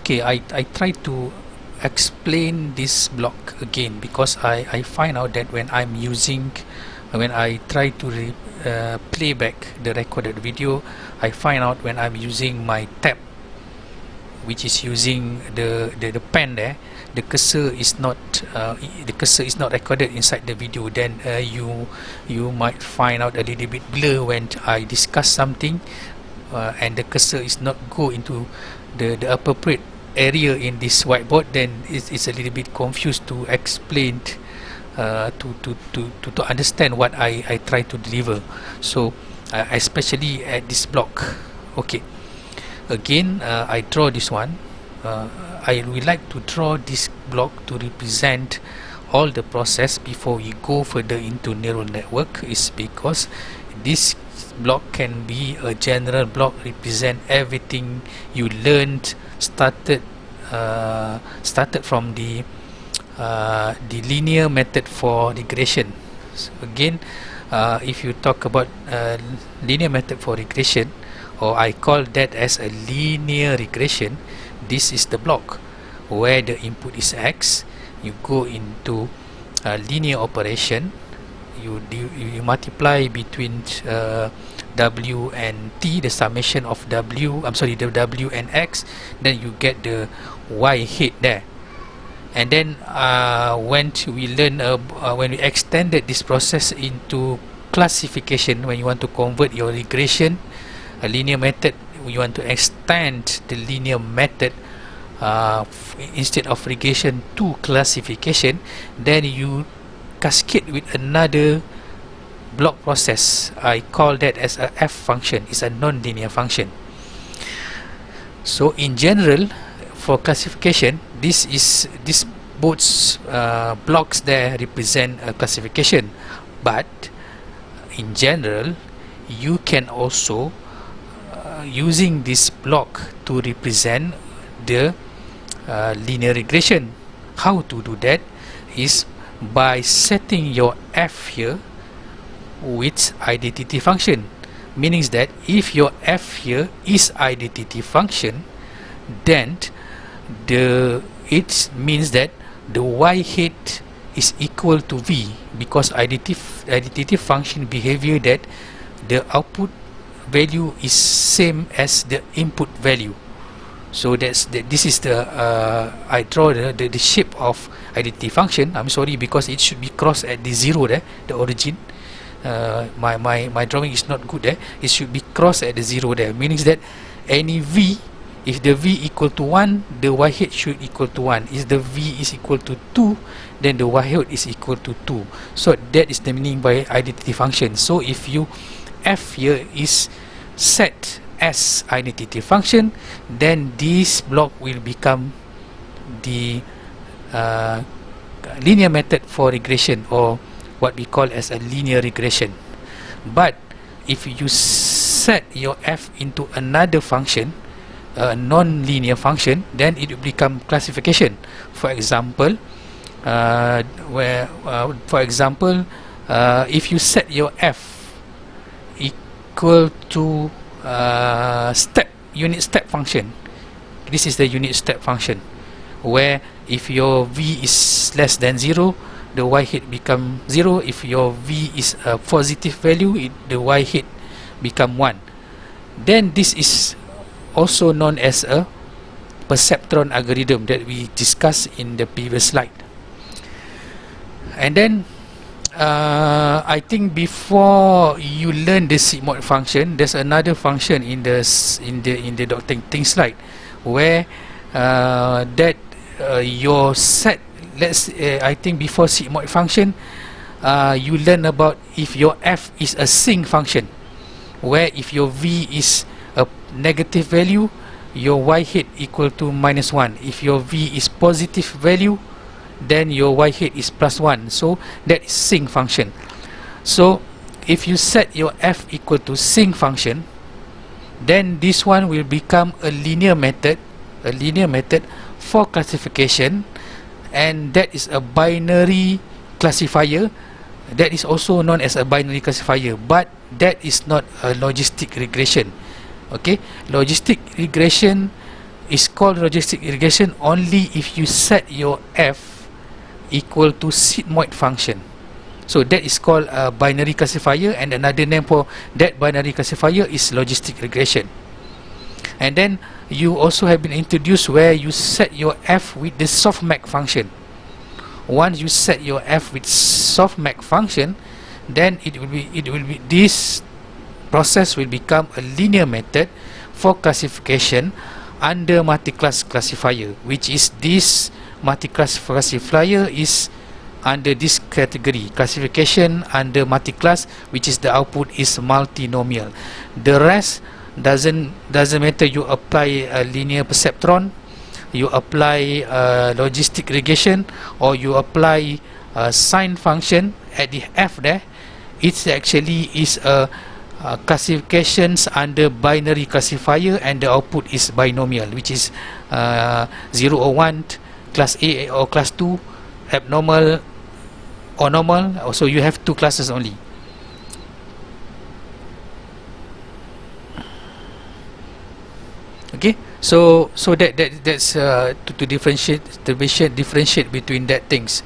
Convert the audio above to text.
Okay, I try to explain this block again, because I find out that when I try to play back the recorded video, I find out when I'm using my tab, which is using the pen there, the cursor is not recorded inside the video. Then you might find out a little bit blur when I discuss something, and the cursor is not go into the appropriate area in this whiteboard. Then it's a little bit confused to explain, to understand what I try to deliver. So especially at this block. Okay, again, I draw this one. I would like to draw this block to represent all the process before we go further into neural network, is because this block can be a general block, represent everything you learned, started from the linear method for regression. So again, if you talk about linear method for regression, or I call that as a linear regression, this is the block where the input is x. You go into linear operation, you multiply between w and t, the summation of the w and x, then you get the y head there. And then when we extended this process into classification, when you want to convert your regression, a linear method, you want to extend the linear method instead of regression to classification, then you cascade with another block process. I call that as a f function. It's a non-linear function. So in general, for classification, this both blocks there represent a classification, but in general you can also using this block to represent the linear regression. How to do that is by setting your f here with identity function, meaning that if your f here is identity function, then it means that the y head is equal to v, because identity function behavior that the output value is same as the input value. So this is the I draw the shape of identity function. I'm sorry, because it should be crossed at the 0 there, the origin. My drawing is not good there. It should be crossed at the 0 there, meaning that any v, if the v equal to 1, the y head should equal to 1. If the v is equal to 2, then the y head is equal to 2. So that is the meaning by identity function. So if you f here is set as identity function, then this block will become the linear method for regression, or what we call as a linear regression. But if you set your f into another function, a non-linear function, then it will become classification. For example, if you set your f equal to unit step function, this is the unit step function, where if your v is less than 0, the y head become 0. If your v is a positive value, the y head become 1. Then this is also known as a perceptron algorithm that we discussed in the previous slide. And then I think before you learn the sigmoid function, there's another function in the Dr. Ting slide, where your set, I think before sigmoid function, you learn about if your f is a sinc function, where if your v is a negative value, your y head equal to -1. If your v is positive value, then your y head is +1. So that is sinc function. So if you set your f equal to sinc function, then this one will become a linear method for classification, and that is a binary classifier. That is also known as a binary classifier, but that is not a logistic regression. Okay, logistic regression is called logistic regression only if you set your f equal to sigmoid function. So that is called a binary classifier, and another name for that binary classifier is logistic regression. And then you also have been introduced where you set your f with the softmax function. Once you set your f with softmax function, then it will be this process will become a linear method for classification under multi-class classifier, which is this multi-class classifier is under this category, classification under multi-class, which is the output is multinomial. The rest doesn't matter. You apply a linear perceptron, you apply logistic regression, or you apply a sine function at the f there. It actually is a classifications under binary classifier, and the output is binomial, which is 0 or 1, class A or class 2, abnormal or normal. Also you have two classes only. Okay, so that's to differentiate between that things.